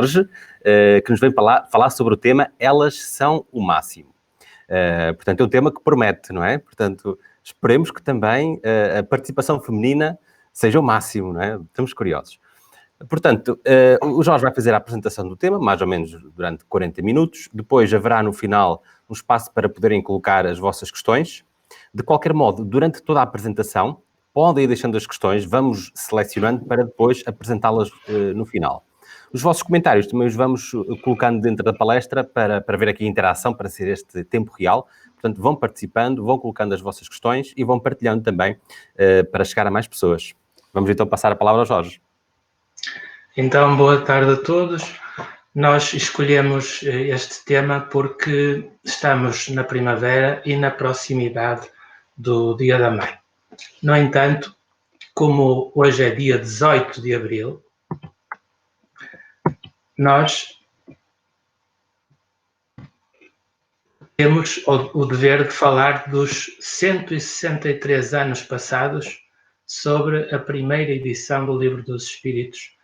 Jorge, que nos vem falar sobre o tema Elas são o máximo. Portanto, é um tema que promete, não é? Portanto, esperemos que também a participação feminina seja o máximo, não é? Estamos curiosos. Portanto, o Jorge vai fazer a apresentação do tema, mais ou menos durante 40 minutos. Depois haverá no final um espaço para poderem colocar as vossas questões. De qualquer modo, durante toda a apresentação, podem ir deixando as questões, vamos selecionando para depois apresentá-las no final. Os vossos comentários também os vamos colocando dentro da palestra para ver aqui a interação, para ser este tempo real. Portanto, vão participando, vão colocando as vossas questões e vão partilhando também para chegar a mais pessoas. Vamos então passar a palavra ao Jorge. Então, boa tarde a todos. Nós escolhemos este tema porque estamos na primavera e na proximidade do Dia da Mãe. No entanto, como hoje é dia 18 de abril, nós temos o dever de falar dos 163 anos passados sobre a primeira edição do Livro dos Espíritos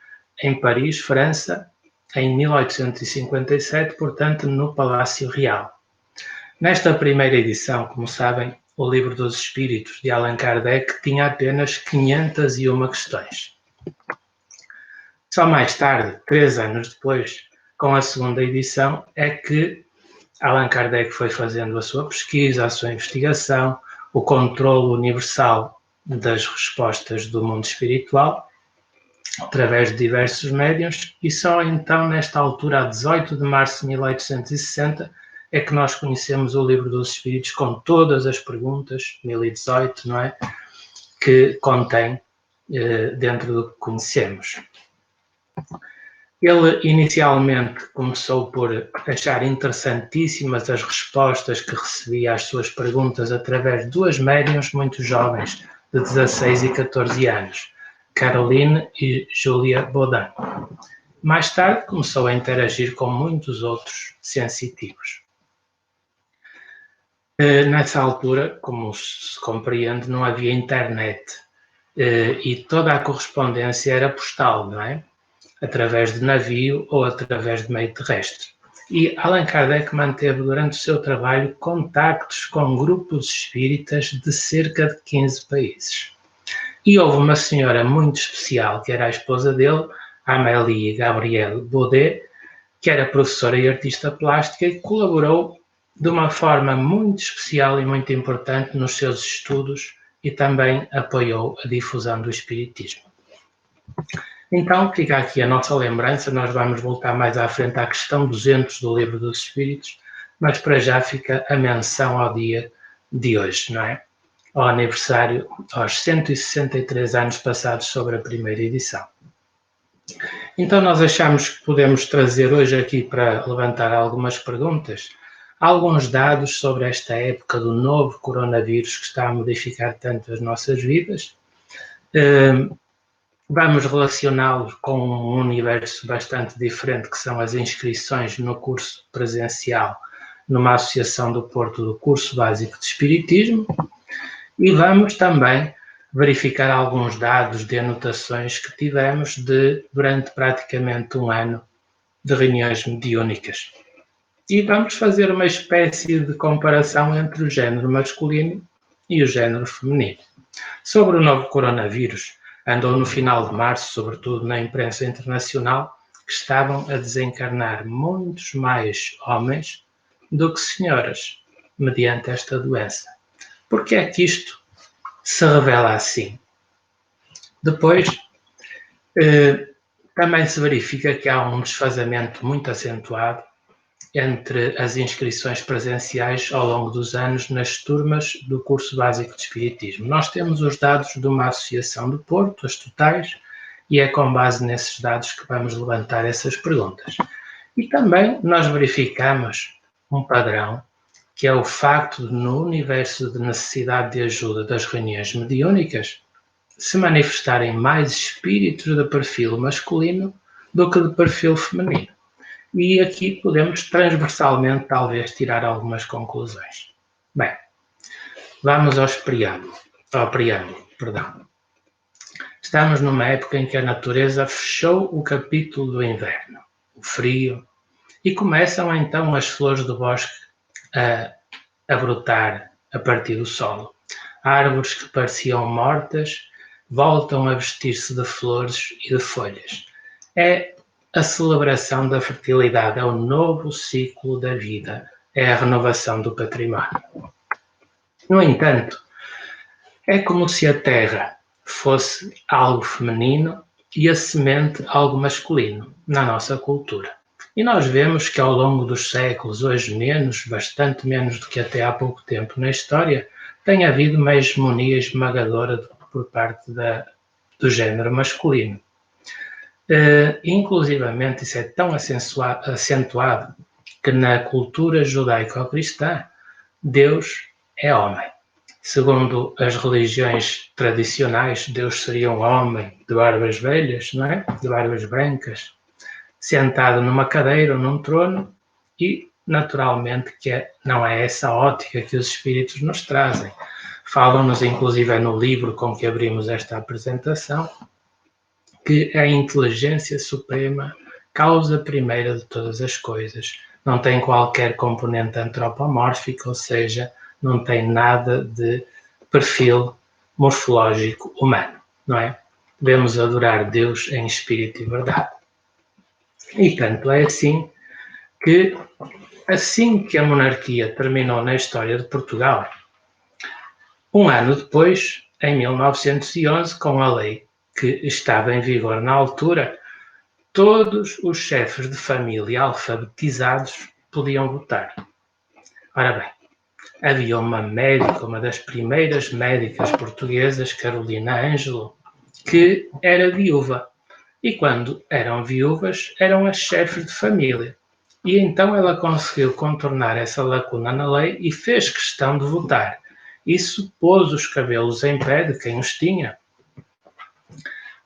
em Paris, França, em 1857, portanto, no Palácio Real. Nesta primeira edição, como sabem, o Livro dos Espíritos de Allan Kardec tinha apenas 501 questões. Só mais tarde, 3 anos depois, com a segunda edição, é que Allan Kardec foi fazendo a sua pesquisa, a sua investigação, o controle universal das respostas do mundo espiritual, através de diversos médiuns, e só então, nesta altura, a 18 de março de 1860, é que nós conhecemos o Livro dos Espíritos com todas as perguntas, 1018, não é? Que contém dentro do que conhecemos. Ele inicialmente começou por achar interessantíssimas as respostas que recebia às suas perguntas através de 2 médiuns muito jovens, de 16 e 14 anos, Caroline e Julia Baudin. Mais tarde começou a interagir com muitos outros sensitivos. Nessa altura, como se compreende, não havia internet e toda a correspondência era postal, não é? Através de navio ou através de meio terrestre. E Allan Kardec manteve durante o seu trabalho contactos com grupos espíritas de cerca de 15 países. E houve uma senhora muito especial, que era a esposa dele, Amélie Gabrielle Baudet, que era professora e artista plástica e colaborou de uma forma muito especial e muito importante nos seus estudos e também apoiou a difusão do espiritismo. Então, fica aqui a nossa lembrança, nós vamos voltar mais à frente à questão 200 do Livro dos Espíritos, mas para já fica a menção ao dia de hoje, não é? Ao aniversário, aos 163 anos passados sobre a primeira edição. Então nós achamos que podemos trazer hoje aqui para levantar algumas perguntas, alguns dados sobre esta época do novo coronavírus que está a modificar tanto as nossas vidas. Vamos relacioná-lo com um universo bastante diferente, que são as inscrições no curso presencial numa associação do Porto do Curso Básico de Espiritismo, e vamos também verificar alguns dados de anotações que tivemos durante praticamente um ano de reuniões mediúnicas. E vamos fazer uma espécie de comparação entre o género masculino e o género feminino. Sobre o novo coronavírus, andou no final de março, sobretudo na imprensa internacional, que estavam a desencarnar muitos mais homens do que senhoras, mediante esta doença. Por que é que isto se revela assim? Depois, também se verifica que há um desfazamento muito acentuado entre as inscrições presenciais ao longo dos anos nas turmas do curso básico de Espiritismo. Nós temos os dados de uma associação do Porto, as totais, e é com base nesses dados que vamos levantar essas perguntas. E também nós verificamos um padrão, que é o facto de, no universo de necessidade de ajuda das reuniões mediúnicas, se manifestarem mais espíritos de perfil masculino do que de perfil feminino. E aqui podemos transversalmente talvez tirar algumas conclusões. Bem, vamos ao preâmbulo. Estamos numa época em que a natureza fechou o capítulo do inverno. o frio, e começam então as flores do bosque a brotar a partir do solo. Árvores que pareciam mortas voltam a vestir-se de flores e de folhas. É a celebração da fertilidade, é o novo ciclo da vida, é a renovação do património. No entanto, é como se a terra fosse algo feminino e a semente algo masculino na nossa cultura. E nós vemos que ao longo dos séculos, hoje menos, bastante menos do que até há pouco tempo na história, tem havido uma hegemonia esmagadora por parte do género masculino. Inclusivamente, isso é tão acentuado que na cultura judaico-cristã, Deus é homem. Segundo as religiões tradicionais, Deus seria um homem de barbas velhas, não é? De barbas brancas, sentado numa cadeira ou num trono, e naturalmente que não é essa ótica que os espíritos nos trazem. Falam-nos, inclusive, no livro com que abrimos esta apresentação, que a inteligência suprema, causa primeira de todas as coisas, não tem qualquer componente antropomórfico, ou seja, não tem nada de perfil morfológico humano, não é? Devemos adorar Deus em espírito e verdade. E tanto é assim que a monarquia terminou na história de Portugal, um ano depois, em 1911, com a lei que estava em vigor na altura, todos os chefes de família alfabetizados podiam votar. Ora bem, havia uma médica, uma das primeiras médicas portuguesas, Carolina Ângelo, que era viúva. E quando eram viúvas, eram as chefes de família. E então ela conseguiu contornar essa lacuna na lei e fez questão de votar. Isso pôs os cabelos em pé de quem os tinha.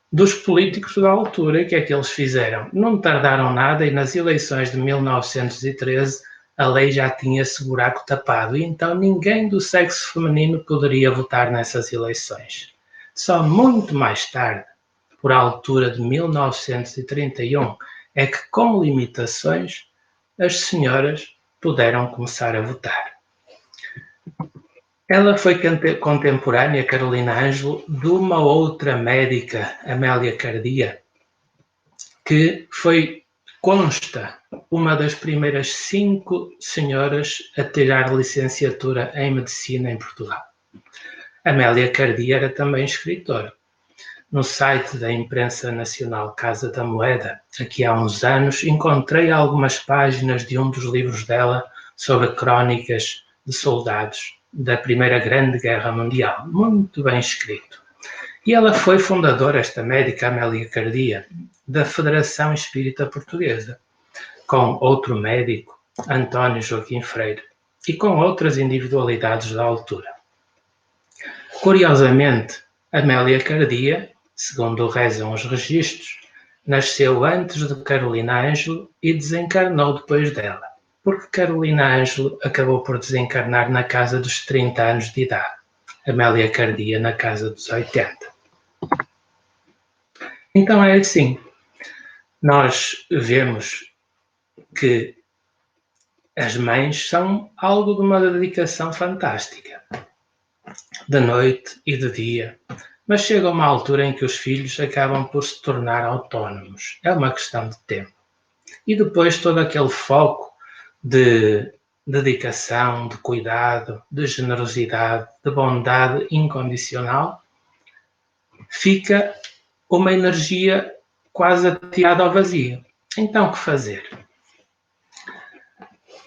Dos políticos da altura, o que é que eles fizeram? Não tardaram nada e nas eleições de 1913 a lei já tinha esse buraco tapado e então ninguém do sexo feminino poderia votar nessas eleições. Só muito mais tarde, por altura de 1931, é que com limitações as senhoras puderam começar a votar. Ela foi contemporânea, Carolina Ângelo, de uma outra médica, Amélia Cardia, que consta uma das primeiras 5 senhoras a tirar licenciatura em medicina em Portugal. Amélia Cardia era também escritora. No site da Imprensa Nacional Casa da Moeda, aqui há uns anos, encontrei algumas páginas de um dos livros dela sobre crónicas de soldados da Primeira Grande Guerra Mundial, muito bem escrito. E ela foi fundadora, esta médica Amélia Cardia, da Federação Espírita Portuguesa, com outro médico, António Joaquim Freire, e com outras individualidades da altura. Curiosamente, Amélia Cardia, segundo rezam os registros, nasceu antes de Carolina Ângelo e desencarnou depois dela, porque Carolina Ângelo acabou por desencarnar na casa dos 30 anos de idade, Amélia Cardia na casa dos 80. Então é assim, nós vemos que as mães são algo de uma dedicação fantástica, de noite e de dia, mas chega uma altura em que os filhos acabam por se tornar autónomos, é uma questão de tempo. E depois todo aquele foco de dedicação, de cuidado, de generosidade, de bondade incondicional, fica uma energia quase atirada ao vazio. Então, o que fazer?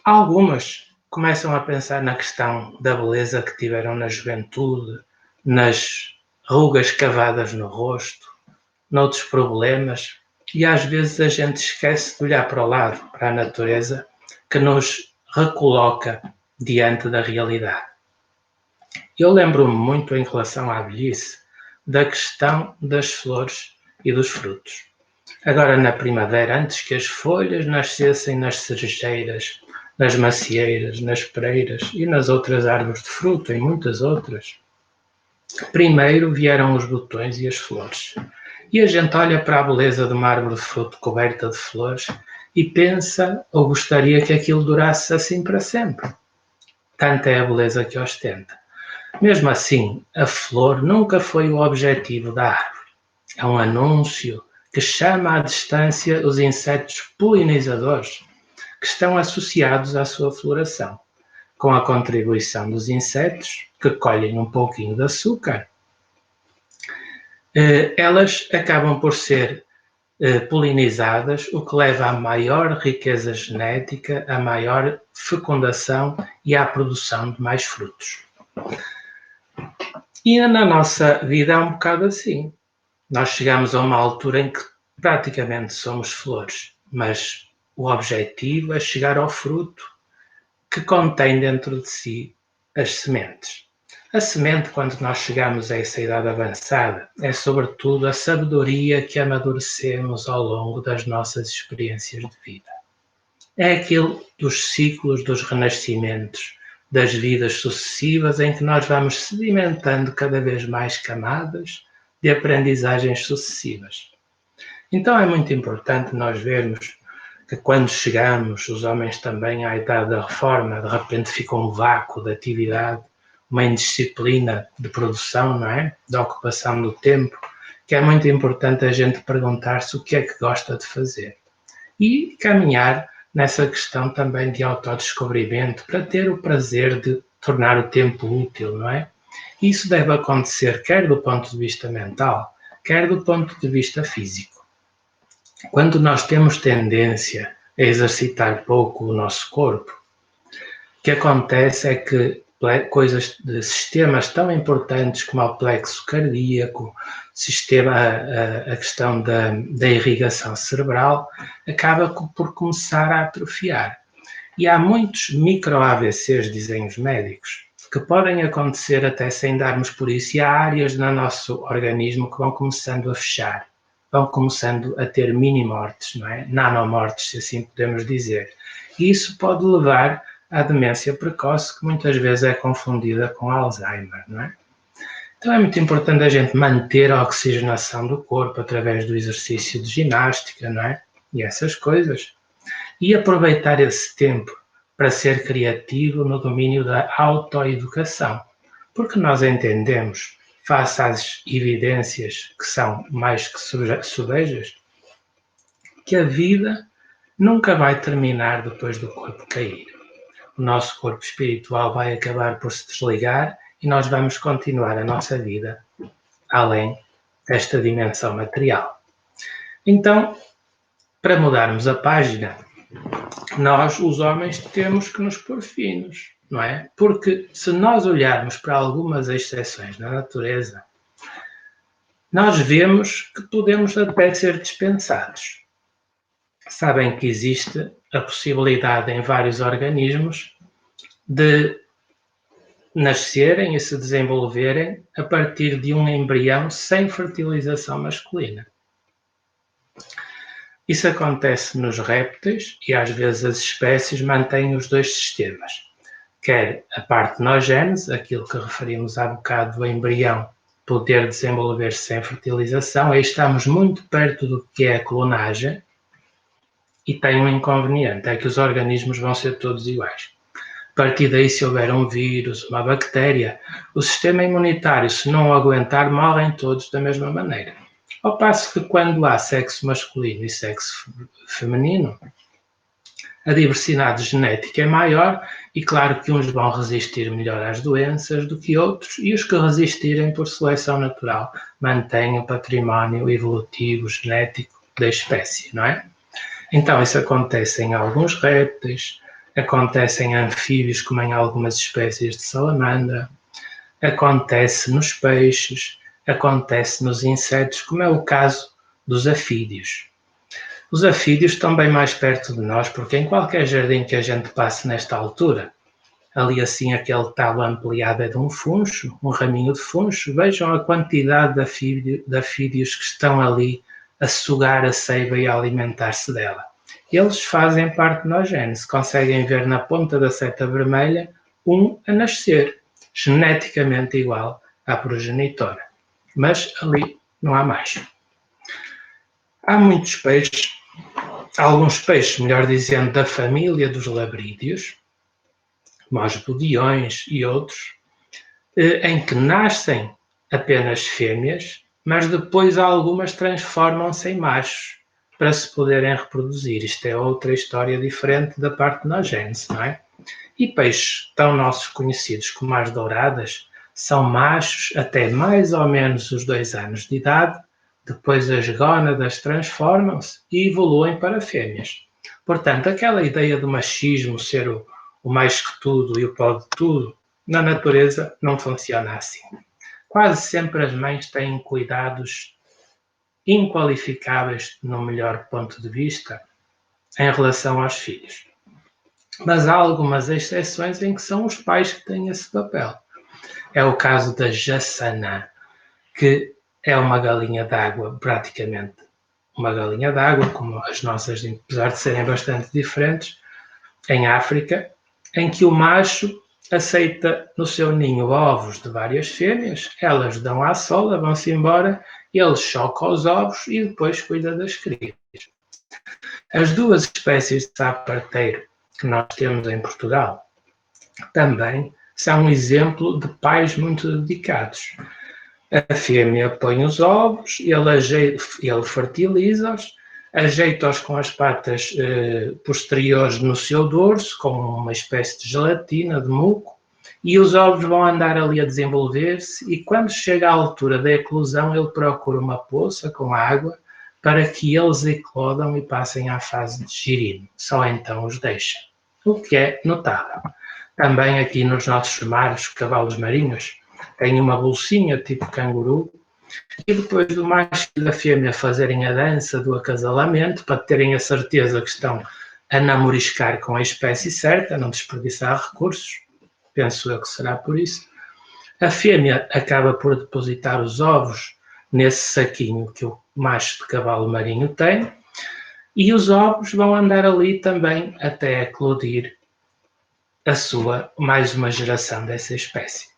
Algumas começam a pensar na questão da beleza que tiveram na juventude, nas rugas cavadas no rosto, noutros problemas, e às vezes a gente esquece de olhar para o lado, para a natureza, que nos recoloca diante da realidade. Eu lembro-me muito em relação à velhice da questão das flores e dos frutos. Agora na primavera, antes que as folhas nascessem nas cerejeiras, nas macieiras, nas pereiras e nas outras árvores de fruto, e muitas outras, primeiro vieram os botões e as flores. E a gente olha para a beleza de uma árvore de fruto coberta de flores e pensa ou gostaria que aquilo durasse assim para sempre. Tanta é a beleza que ostenta. Mesmo assim, a flor nunca foi o objetivo da árvore. É um anúncio que chama à distância os insetos polinizadores que estão associados à sua floração. Com a contribuição dos insetos, que colhem um pouquinho de açúcar, elas acabam por ser polinizadas, o que leva a maior riqueza genética, a maior fecundação e à produção de mais frutos. E na nossa vida é um bocado assim. Nós chegamos a uma altura em que praticamente somos flores, mas o objetivo é chegar ao fruto que contém dentro de si as sementes. A semente, quando nós chegamos a essa idade avançada, é sobretudo a sabedoria que amadurecemos ao longo das nossas experiências de vida. É aquele dos ciclos dos renascimentos, das vidas sucessivas em que nós vamos sedimentando cada vez mais camadas de aprendizagens sucessivas. Então é muito importante nós vermos que quando chegamos, os homens também à idade da reforma, de repente fica um vácuo de atividade, uma indisciplina de produção, não é? Da ocupação do tempo, que é muito importante a gente perguntar-se o que é que gosta de fazer. E caminhar nessa questão também de autodescobrimento, para ter o prazer de tornar o tempo útil, não é? Isso deve acontecer quer do ponto de vista mental, quer do ponto de vista físico. Quando nós temos tendência a exercitar pouco o nosso corpo, o que acontece é que coisas de sistemas tão importantes como o plexo cardíaco, a questão da irrigação cerebral, acaba por começar a atrofiar. E há muitos micro-AVCs, dizem os médicos, que podem acontecer até sem darmos por isso, e há áreas no nosso organismo que vão começando a fechar, vão começando a ter mini-mortes, não é? Nanomortes, se assim podemos dizer. E isso pode levar à demência precoce, que muitas vezes é confundida com Alzheimer, não é? Então é muito importante a gente manter a oxigenação do corpo através do exercício de ginástica, não é? E essas coisas. E aproveitar esse tempo para ser criativo no domínio da autoeducação, porque nós entendemos, face às evidências que são mais que subejas, que a vida nunca vai terminar depois do corpo cair. O nosso corpo espiritual vai acabar por se desligar e nós vamos continuar a nossa vida além desta dimensão material. Então, para mudarmos a página, nós, os homens, temos que nos pôr finos, não é? Porque se nós olharmos para algumas exceções na natureza, nós vemos que podemos até ser dispensados. Sabem que existe a possibilidade em vários organismos de nascerem e se desenvolverem a partir de um embrião sem fertilização masculina. Isso acontece nos répteis e às vezes as espécies mantêm os dois sistemas, quer a partenogênese, aquilo que referimos há bocado do embrião poder desenvolver-se sem fertilização, aí estamos muito perto do que é a clonagem, e tem um inconveniente, é que os organismos vão ser todos iguais. A partir daí, se houver um vírus, uma bactéria, o sistema imunitário, se não o aguentar, morrem todos da mesma maneira. Ao passo que quando há sexo masculino e sexo feminino, a diversidade genética é maior e claro que uns vão resistir melhor às doenças do que outros e os que resistirem por seleção natural mantêm o património evolutivo genético da espécie, não é? Então isso acontece em alguns répteis, acontece em anfíbios como em algumas espécies de salamandra, acontece nos peixes, acontece nos insetos, como é o caso dos afídeos. Os afídeos estão bem mais perto de nós, porque em qualquer jardim que a gente passe nesta altura, ali assim aquele talo ampliado é de um funcho, um raminho de funcho, vejam a quantidade de afídeos que estão ali a sugar a seiva e a alimentar-se dela. Eles fazem partenogênese, conseguem ver na ponta da seta vermelha um a nascer, geneticamente igual à progenitora, mas ali não há mais. Há muitos peixes alguns peixes, melhor dizendo, da família dos labrídeos, como os bodiões e outros, em que nascem apenas fêmeas, mas depois algumas transformam-se em machos para se poderem reproduzir. Isto é outra história diferente da partenogênese, não é? E peixes tão nossos conhecidos como as douradas são machos até mais ou menos os 2 anos de idade, depois as gónadas transformam-se e evoluem para fêmeas. Portanto, aquela ideia do machismo ser o mais que tudo e o pode tudo, na natureza não funciona assim. Quase sempre as mães têm cuidados inqualificáveis, no melhor ponto de vista, em relação aos filhos. Mas há algumas exceções em que são os pais que têm esse papel. É o caso da jaçanã, que é uma galinha d'água, praticamente uma galinha d'água, como as nossas, apesar de serem bastante diferentes, em África, em que o macho aceita no seu ninho ovos de várias fêmeas, elas dão à sola, vão-se embora, ele choca os ovos e depois cuida das crias. As duas espécies de sapo-parteiro que nós temos em Portugal também são um exemplo de pais muito dedicados. A fêmea põe os ovos, ele fertiliza-os, ajeita-os com as patas posteriores no seu dorso, com uma espécie de gelatina, de muco, e os ovos vão andar ali a desenvolver-se, e quando chega à altura da eclosão, ele procura uma poça com água para que eles eclodam e passem à fase de girino. Só então os deixa, o que é notável. Também aqui nos nossos mares, cavalos marinhos, têm uma bolsinha tipo canguru, e depois do macho e da fêmea fazerem a dança do acasalamento, para terem a certeza que estão a namoriscar com a espécie certa, a não desperdiçar recursos, penso eu que será por isso, a fêmea acaba por depositar os ovos nesse saquinho que o macho de cavalo marinho tem, e os ovos vão andar ali também até eclodir mais uma geração dessa espécie.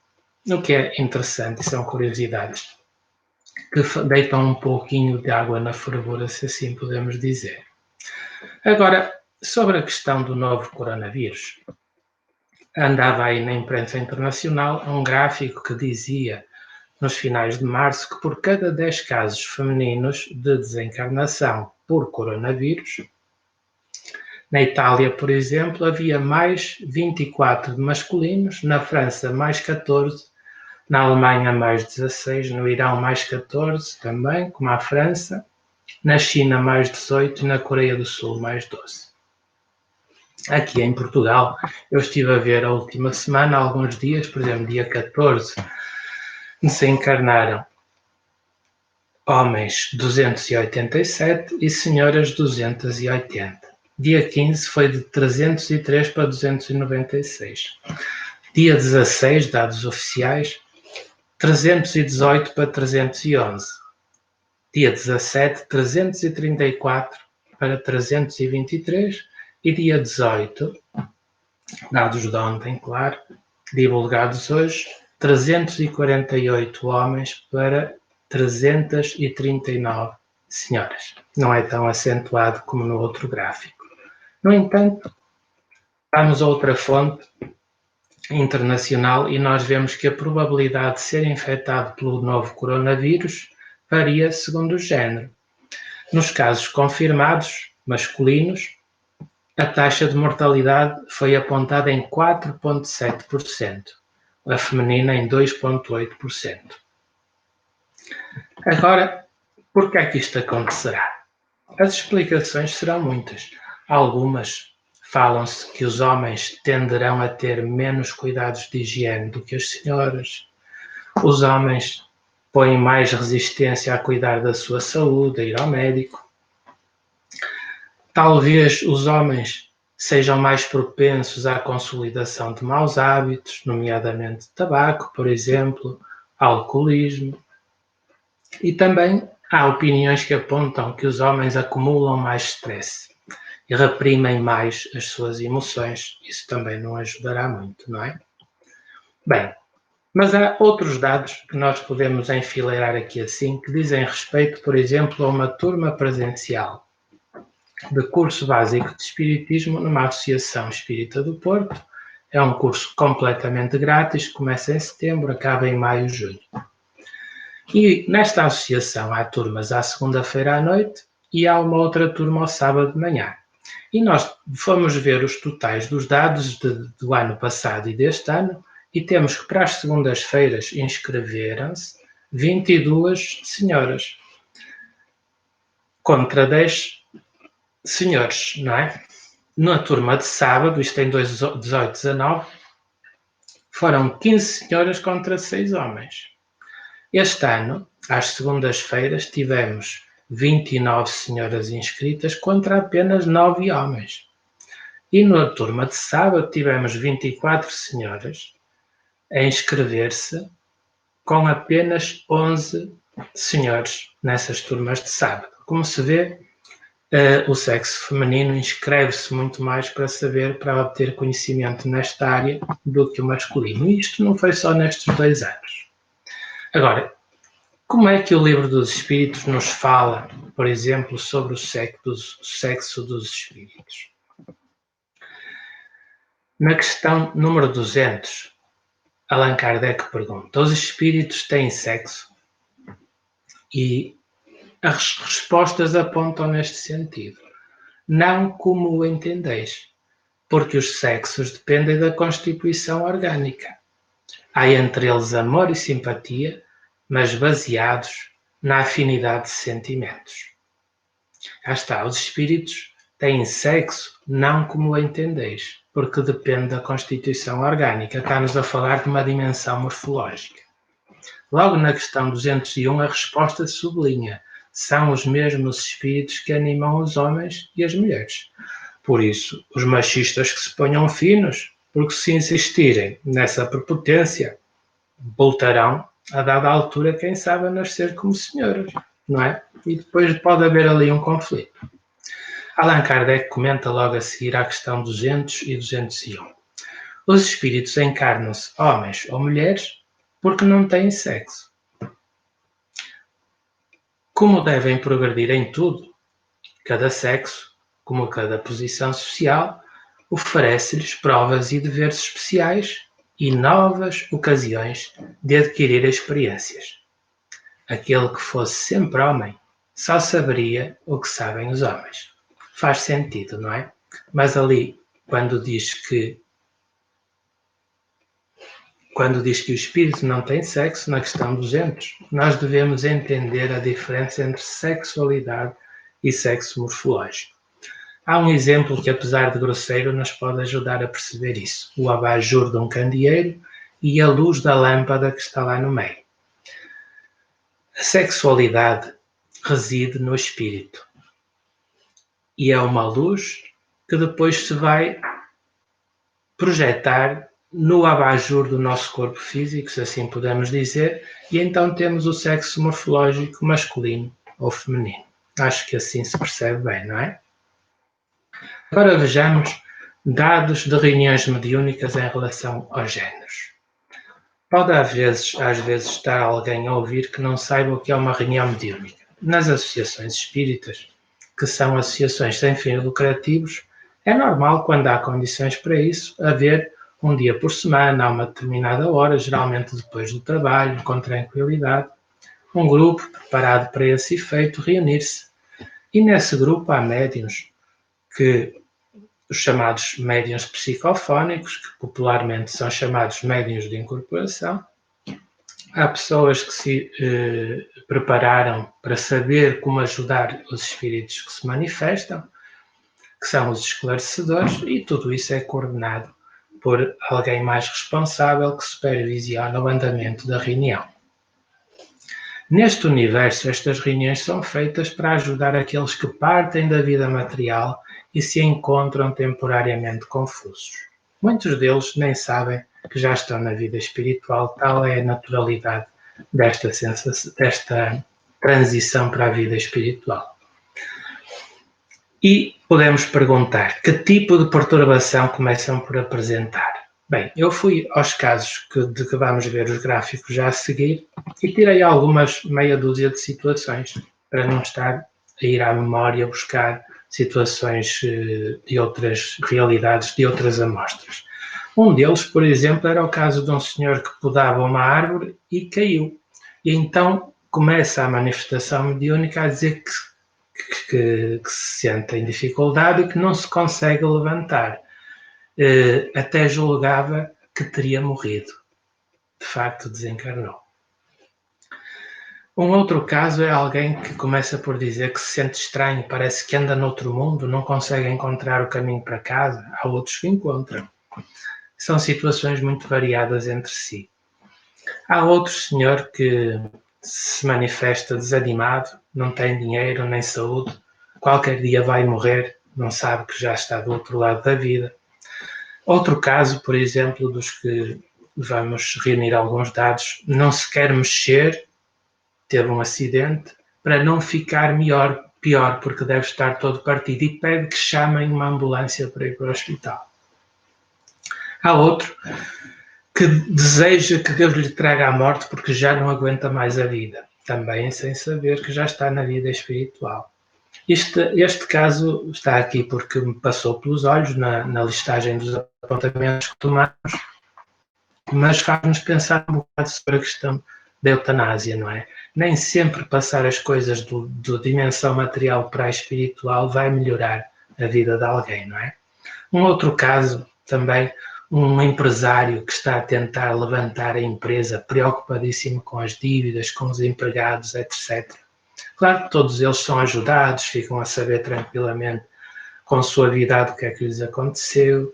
O que é interessante, são curiosidades que deitam um pouquinho de água na fervura, se assim podemos dizer. Agora, sobre a questão do novo coronavírus, andava aí na imprensa internacional um gráfico que dizia, nos finais de março, que por cada 10 casos femininos de desencarnação por coronavírus, na Itália, por exemplo, havia mais 24 de masculinos, na França mais 14, na Alemanha mais 16, no Irão mais 14 também, como a França, na China mais 18 e na Coreia do Sul mais 12. Aqui em Portugal, eu estive a ver a última semana, alguns dias, por exemplo, dia 14, se encarnaram homens 287 e senhoras 280. Dia 15 foi de 303 para 296. Dia 16, dados oficiais, 318 para 311. Dia 17, 334 para 323. E dia 18, dados de ontem, claro, divulgados hoje, 348 homens para 339 senhoras. Não é tão acentuado como no outro gráfico. No entanto, vamos a outra fonte internacional e nós vemos que a probabilidade de ser infectado pelo novo coronavírus varia segundo o género. Nos casos confirmados, masculinos, a taxa de mortalidade foi apontada em 4,7%, a feminina em 2,8%. Agora, por que é que isto acontecerá? As explicações serão muitas. Algumas falam-se que os homens tenderão a ter menos cuidados de higiene do que as senhoras. Os homens põem mais resistência a cuidar da sua saúde, a ir ao médico. Talvez os homens sejam mais propensos à consolidação de maus hábitos, nomeadamente tabaco, por exemplo, alcoolismo. E também há opiniões que apontam que os homens acumulam mais stress e reprimem mais as suas emoções. Isso também não ajudará muito, não é? Bem, mas há outros dados que nós podemos enfileirar aqui assim, que dizem respeito, por exemplo, a uma turma presencial. de curso básico de Espiritismo numa Associação Espírita do Porto. É um curso completamente grátis, começa em setembro, acaba em maio, junho. E nesta associação há turmas à segunda-feira à noite e há uma outra turma ao sábado de manhã. E nós fomos ver os totais dos dados do ano passado e deste ano e temos que para as segundas-feiras inscreveram-se 22 senhoras contra 10 senhores, não é? Na turma de sábado, isto em 18-19, foram 15 senhoras contra 6 homens. Este ano, às segundas-feiras, tivemos 29 senhoras inscritas contra apenas 9 homens. E na turma de sábado tivemos 24 senhoras a inscrever-se com apenas 11 senhores nessas turmas de sábado. Como se vê, o sexo feminino inscreve-se muito mais para obter conhecimento nesta área do que o masculino. E isto não foi só nestes 2 anos. Agora, como é que o Livro dos Espíritos nos fala, por exemplo, sobre o sexo dos espíritos? Na questão número 200, Allan Kardec pergunta: os espíritos têm sexo? E as respostas apontam neste sentido. Não como o entendeis, porque os sexos dependem da constituição orgânica. Há entre eles amor e simpatia, mas baseados na afinidade de sentimentos. Cá está, os espíritos têm sexo não como o entendeis, porque depende da constituição orgânica. Está-nos a falar de uma dimensão morfológica. Logo na questão 201, a resposta sublinha: são os mesmos espíritos que animam os homens e as mulheres. Por isso, os machistas que se ponham finos, porque se insistirem nessa prepotência, voltarão, a dada altura, quem sabe, a nascer como senhoras, não é? E depois pode haver ali um conflito. Allan Kardec comenta logo a seguir à questão 200 e 201. Os espíritos encarnam-se homens ou mulheres porque não têm sexo. Como devem progredir em tudo, cada sexo, como cada posição social, oferece-lhes provas e deveres especiais e novas ocasiões de adquirir experiências. Aquele que fosse sempre homem só saberia o que sabem os homens. Faz sentido, não é? Mas ali, quando diz que o espírito não tem sexo, na questão 200, nós devemos entender a diferença entre sexualidade e sexo morfológico. Há um exemplo que, apesar de grosseiro, nos pode ajudar a perceber isso: o abajur de um candeeiro e a luz da lâmpada que está lá no meio. A sexualidade reside no espírito e é uma luz que depois se vai projetar no abajur do nosso corpo físico, se assim podemos dizer, e então temos o sexo morfológico masculino ou feminino. Acho que assim se percebe bem, não é? Agora vejamos dados de reuniões mediúnicas em relação aos géneros. Pode às vezes estar alguém a ouvir que não saiba o que é uma reunião mediúnica. Nas associações espíritas, que são associações sem fins lucrativos, é normal, quando há condições para isso, haver um dia por semana, a uma determinada hora, geralmente depois do trabalho, com tranquilidade, um grupo preparado para esse efeito reunir-se. E nesse grupo há médiuns, os chamados médiuns psicofónicos, que popularmente são chamados médiuns de incorporação. Há pessoas que se prepararam para saber como ajudar os espíritos que se manifestam, que são os esclarecedores, e tudo isso é coordenado por alguém mais responsável que supervisiona o andamento da reunião. Neste universo, estas reuniões são feitas para ajudar aqueles que partem da vida material e se encontram temporariamente confusos. Muitos deles nem sabem que já estão na vida espiritual, tal é a naturalidade desta transição para a vida espiritual. E podemos perguntar: que tipo de perturbação começam por apresentar? Bem, eu fui aos casos de que vamos ver os gráficos já a seguir e tirei algumas meia dúzia de situações para não estar a ir à memória buscar situações de outras realidades, de outras amostras. Um deles, por exemplo, era o caso de um senhor que podava uma árvore e caiu. E então começa a manifestação mediúnica a dizer que se sente em dificuldade e que não se consegue levantar. Até julgava que teria morrido. De facto, desencarnou. Um outro caso é alguém que começa por dizer que se sente estranho, parece que anda noutro mundo, não consegue encontrar o caminho para casa. Há outros que encontram. São situações muito variadas entre si. Há outro senhor que se manifesta desanimado, não tem dinheiro nem saúde, qualquer dia vai morrer, não sabe que já está do outro lado da vida. Outro caso, por exemplo, dos que vamos reunir alguns dados, não se quer mexer, teve um acidente, para não ficar pior, porque deve estar todo partido, e pede que chamem uma ambulância para ir para o hospital. Há outro que deseja que Deus lhe traga a morte porque já não aguenta mais a vida, também sem saber que já está na vida espiritual. Este caso está aqui porque me passou pelos olhos na listagem dos apontamentos que tomamos, mas faz-nos pensar um bocado sobre a questão da eutanásia, não é? Nem sempre passar as coisas da dimensão material para a espiritual vai melhorar a vida de alguém, não é? Um outro caso também, um empresário que está a tentar levantar a empresa, preocupadíssimo com as dívidas, com os empregados, etc. Claro que todos eles são ajudados, ficam a saber tranquilamente com suavidade o que é que lhes aconteceu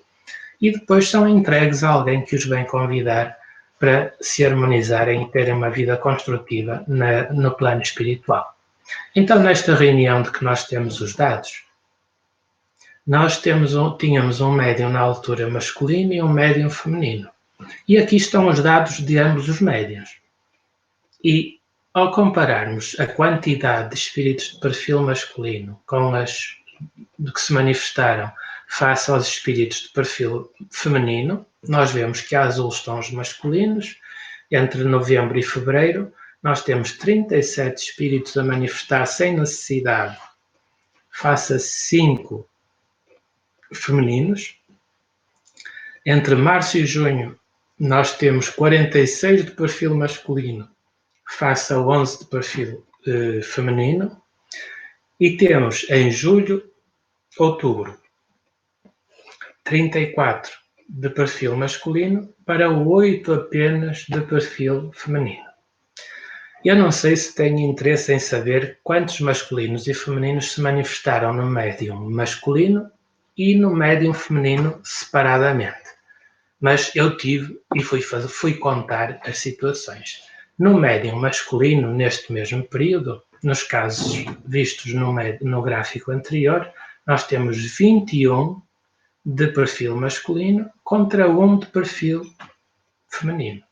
e depois são entregues a alguém que os vem convidar para se harmonizarem e terem uma vida construtiva no plano espiritual. Então, nesta reunião de que nós temos os dados, nós tínhamos um médium na altura masculino e um médium feminino. E aqui estão os dados de ambos os médiums. E ao compararmos a quantidade de espíritos de perfil masculino com as que se manifestaram face aos espíritos de perfil feminino, nós vemos que há azuis tons masculinos. Entre novembro e fevereiro, nós temos 37 espíritos a manifestar sem necessidade, face a 5 femininos. Entre março e junho, nós temos 46 de perfil masculino, face a 11 de perfil feminino. E temos em julho, outubro, 34 de perfil masculino para 8 apenas de perfil feminino. Eu não sei se tenho interesse em saber quantos masculinos e femininos se manifestaram no médium masculino e no médium feminino separadamente. Mas eu tive e fui contar as situações. No médium masculino, neste mesmo período, nos casos vistos no gráfico anterior, nós temos 21 de perfil masculino contra 1 de perfil feminino.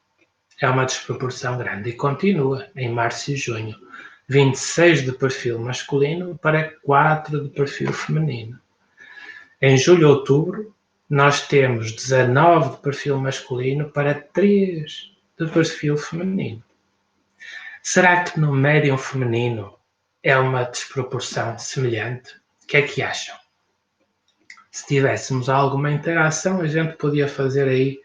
É uma desproporção grande e continua em março e junho. 26 de perfil masculino para 4 de perfil feminino. Em julho e outubro, nós temos 19 de perfil masculino para 3 de perfil feminino. Será que no médium feminino é uma desproporção semelhante? O que é que acham? Se tivéssemos alguma interação, a gente podia fazer aí,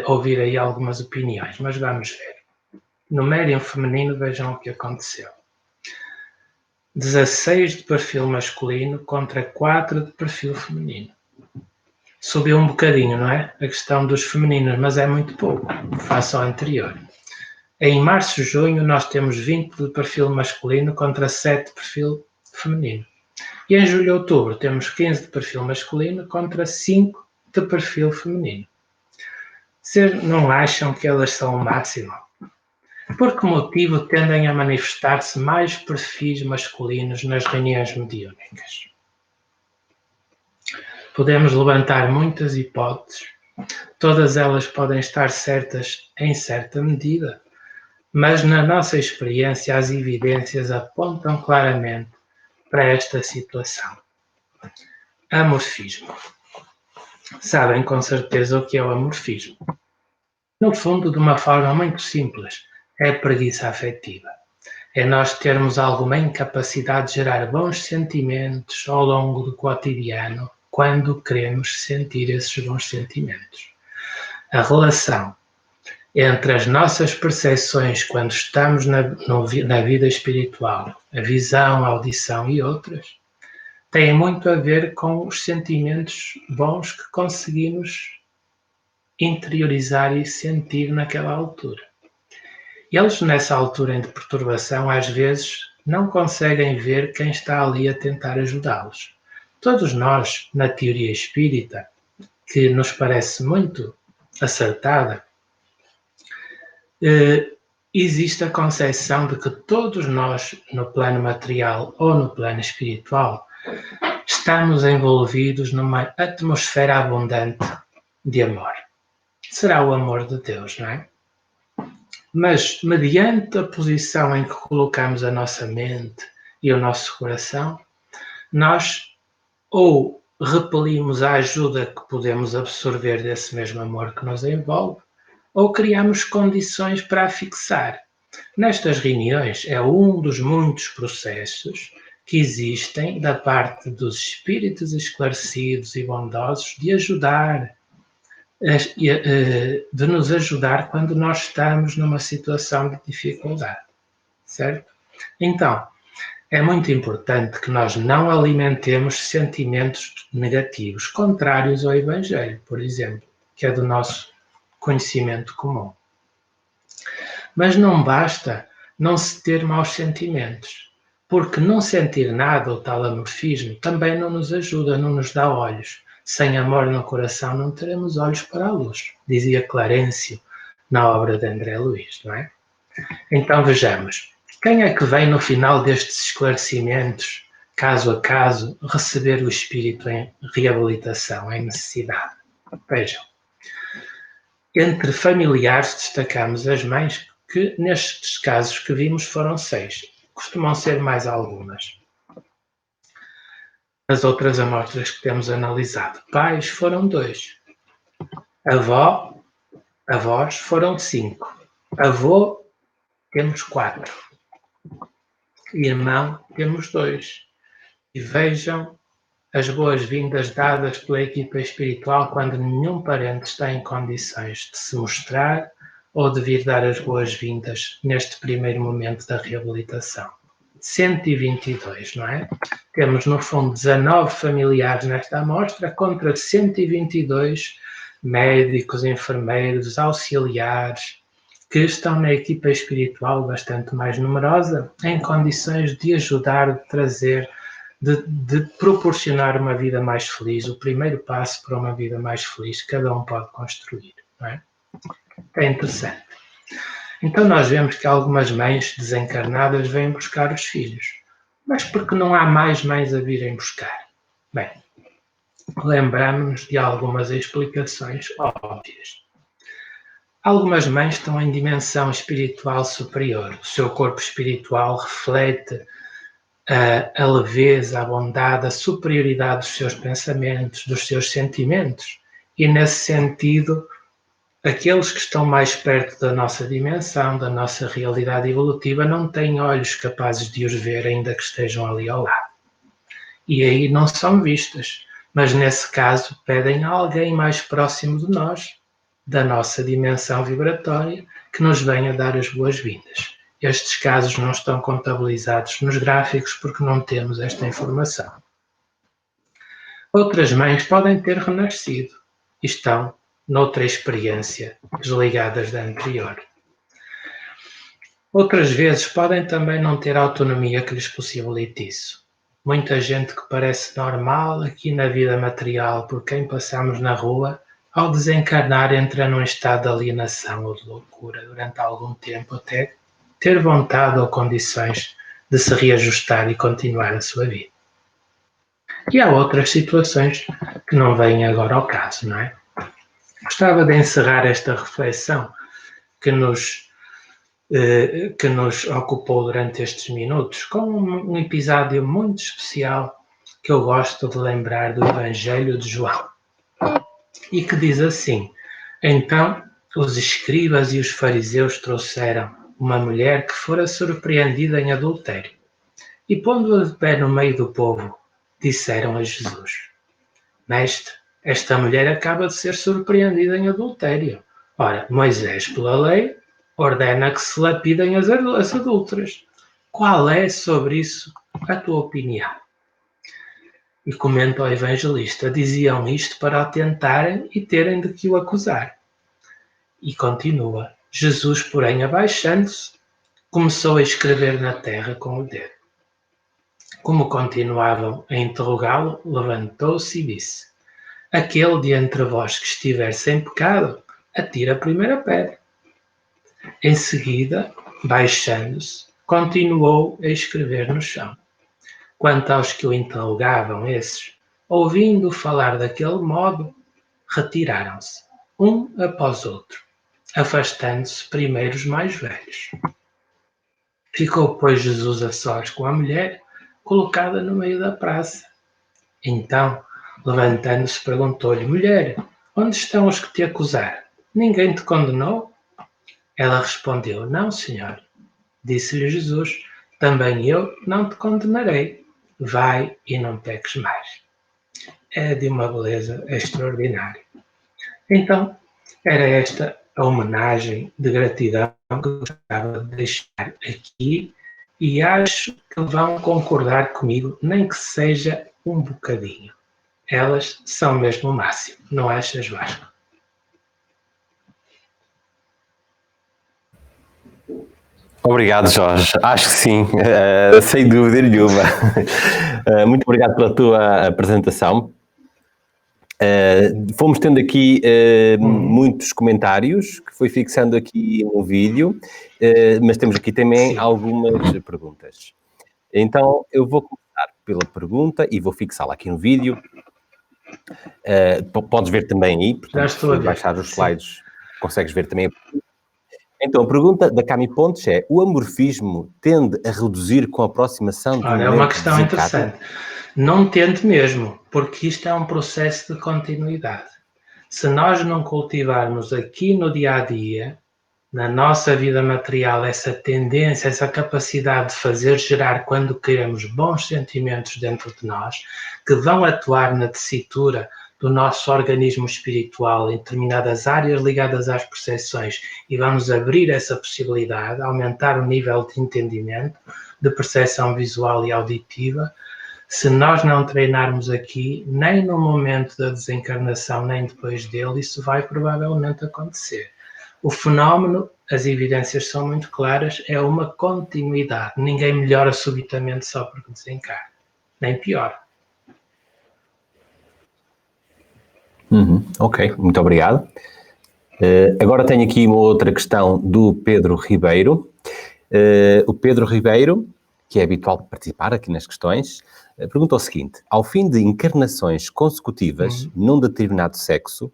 ouvir aí algumas opiniões, mas vamos ver. No médium feminino, vejam o que aconteceu. 16 de perfil masculino contra 4 de perfil feminino. Subiu um bocadinho, não é? A questão dos femininos, mas é muito pouco, face ao anterior. Em março e junho, nós temos 20 de perfil masculino contra 7 de perfil feminino. E em julho e outubro temos 15 de perfil masculino contra 5 de perfil feminino. Vocês não acham que elas são o máximo? Por que motivo tendem a manifestar-se mais perfis masculinos nas reuniões mediúnicas? Podemos levantar muitas hipóteses, todas elas podem estar certas em certa medida, mas na nossa experiência as evidências apontam claramente para esta situação. Amorfismo. Sabem com certeza o que é o amorfismo. No fundo, de uma forma muito simples, é a preguiça afetiva. é nós termos alguma incapacidade de gerar bons sentimentos ao longo do cotidiano quando queremos sentir esses bons sentimentos. A relação entre as nossas percepções quando estamos na vida espiritual, a visão, a audição e outras, tem muito a ver com os sentimentos bons que conseguimos interiorizar e sentir naquela altura. Eles, nessa altura de perturbação, às vezes não conseguem ver quem está ali a tentar ajudá-los. Todos nós, na teoria espírita, que nos parece muito acertada, existe a concepção de que todos nós, no plano material ou no plano espiritual, estamos envolvidos numa atmosfera abundante de amor. Será o amor de Deus, não é? Mas, mediante a posição em que colocamos a nossa mente e o nosso coração, nós ou repelimos a ajuda que podemos absorver desse mesmo amor que nos envolve, ou criamos condições para a fixar. Nestas reuniões é um dos muitos processos que existem da parte dos espíritos esclarecidos e bondosos de ajudar, de nos ajudar quando nós estamos numa situação de dificuldade, certo? Então, é muito importante que nós não alimentemos sentimentos negativos, contrários ao Evangelho, por exemplo, que é do nosso conhecimento comum. Mas não basta não se ter maus sentimentos, porque não sentir nada, o tal amorfismo, também não nos ajuda, não nos dá olhos. Sem amor no coração não teremos olhos para a luz, dizia Clarencio na obra de André Luiz, não é? Então vejamos, quem é que vem no final destes esclarecimentos, caso a caso, receber o espírito em reabilitação, em necessidade? Vejam, entre familiares destacamos as mães, que nestes casos que vimos foram 6, costumam ser mais algumas. As outras amostras que temos analisado, pais foram 2, avós foram 5, avô temos 4, irmão temos 2. E vejam as boas-vindas dadas pela equipa espiritual quando nenhum parente está em condições de se mostrar ou de vir dar as boas-vindas neste primeiro momento da reabilitação. 122, não é? Temos, no fundo, 19 familiares nesta amostra contra 122 médicos, enfermeiros, auxiliares, que estão na equipa espiritual bastante mais numerosa, em condições de ajudar, de trazer, de proporcionar uma vida mais feliz, o primeiro passo para uma vida mais feliz que cada um pode construir, não é? É interessante. Então nós vemos que algumas mães desencarnadas vêm buscar os filhos, mas porque não há mais mães a virem buscar? Bem, lembramos-nos de algumas explicações óbvias. Algumas mães estão em dimensão espiritual superior, o seu corpo espiritual reflete a leveza, a bondade, a superioridade dos seus pensamentos, dos seus sentimentos, e nesse sentido, aqueles que estão mais perto da nossa dimensão, da nossa realidade evolutiva, não têm olhos capazes de os ver, ainda que estejam ali ao lado. E aí não são vistas, mas nesse caso pedem a alguém mais próximo de nós, da nossa dimensão vibratória, que nos venha dar as boas-vindas. Estes casos não estão contabilizados nos gráficos porque não temos esta informação. Outras mães podem ter renascido e estão noutra experiência, desligadas da anterior. Outras vezes podem também não ter autonomia que lhes possibilite isso. Muita gente que parece normal aqui na vida material por quem passamos na rua, ao desencarnar entra num estado de alienação ou de loucura durante algum tempo até ter vontade ou condições de se reajustar e continuar a sua vida. E há outras situações que não vêm agora ao caso, não é? Gostava de encerrar esta reflexão que nos ocupou durante estes minutos com um episódio muito especial que eu gosto de lembrar do Evangelho de João e que diz assim: então os escribas e os fariseus trouxeram uma mulher que fora surpreendida em adultério. E pondo-a de pé no meio do povo, disseram a Jesus: Mestre, esta mulher acaba de ser surpreendida em adultério. Ora, Moisés, pela lei, ordena que se lapidem as adúlteras. Qual é sobre isso a tua opinião? E comenta o evangelista: diziam isto para o tentarem e terem de que o acusar. E continua: Jesus, porém, abaixando-se, começou a escrever na terra com o dedo. Como continuavam a interrogá-lo, levantou-se e disse: Aquele de entre vós que estiver sem pecado, atira a primeira pedra. Em seguida, baixando-se, continuou a escrever no chão. Quanto aos que o interrogavam, esses, ouvindo falar daquele modo, retiraram-se, um após outro, afastando-se primeiro os mais velhos. Ficou, pois, Jesus a sós com a mulher, colocada no meio da praça. Então, levantando-se, perguntou-lhe: Mulher, onde estão os que te acusaram? Ninguém te condenou? Ela respondeu: Não, Senhor. Disse-lhe Jesus: Também eu não te condenarei. Vai e não peques mais. É de uma beleza extraordinária. Então, era esta a homenagem de gratidão que eu gostava de deixar aqui e acho que vão concordar comigo, nem que seja um bocadinho. Elas são mesmo o máximo, não achas, Vasco? Obrigado, Jorge. Acho que sim, sem dúvida nenhuma. Muito obrigado pela tua apresentação. Fomos tendo aqui muitos comentários que foi fixando aqui no vídeo, mas temos aqui também algumas perguntas. Então, eu vou começar pela pergunta e vou fixá-la aqui no vídeo. Podes ver também aí, portanto, se baixar os slides, consegues ver também a pergunta. Então, a pergunta da Cami Pontes é: o amorfismo tende a reduzir com a aproximação do momento? É uma questão interessante. Não tende mesmo, porque isto é um processo de continuidade. Se nós não cultivarmos aqui no dia-a-dia, na nossa vida material, essa tendência, essa capacidade de fazer gerar, quando queremos, bons sentimentos dentro de nós, que vão atuar na tessitura do nosso organismo espiritual em determinadas áreas ligadas às percepções e vamos abrir essa possibilidade, aumentar o nível de entendimento, de percepção visual e auditiva. Se nós não treinarmos aqui, nem no momento da desencarnação, nem depois dele, isso vai provavelmente acontecer. O fenómeno, as evidências são muito claras, é uma continuidade. Ninguém melhora subitamente só porque desencarna, nem pior. Ok, muito obrigado. Agora tenho aqui uma outra questão do Pedro Ribeiro. O Pedro Ribeiro, que é habitual participar aqui nas questões, pergunta o seguinte: ao fim de encarnações consecutivas num determinado sexo,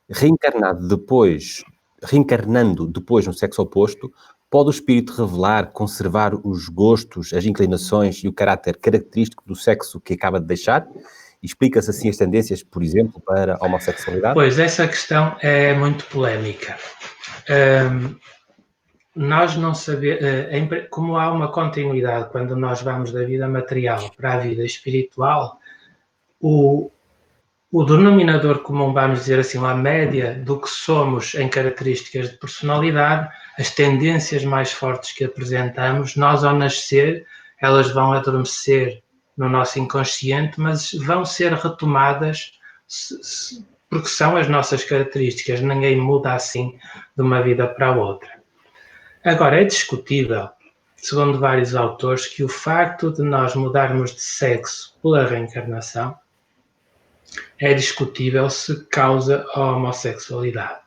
reencarnando depois no sexo oposto, pode o espírito revelar, conservar os gostos, as inclinações e o caráter característico do sexo que acaba de deixar? Explica-se assim as tendências, por exemplo, para a homossexualidade? Pois, essa questão é muito polémica. Nós não sabemos, como há uma continuidade quando nós vamos da vida material para a vida espiritual, o denominador comum, vamos dizer assim, a média do que somos em características de personalidade, as tendências mais fortes que apresentamos, nós ao nascer, elas vão adormecer no nosso inconsciente, mas vão ser retomadas porque são as nossas características, ninguém muda assim de uma vida para a outra. Agora, é discutível, segundo vários autores, que o facto de nós mudarmos de sexo pela reencarnação é discutível se causa a homossexualidade.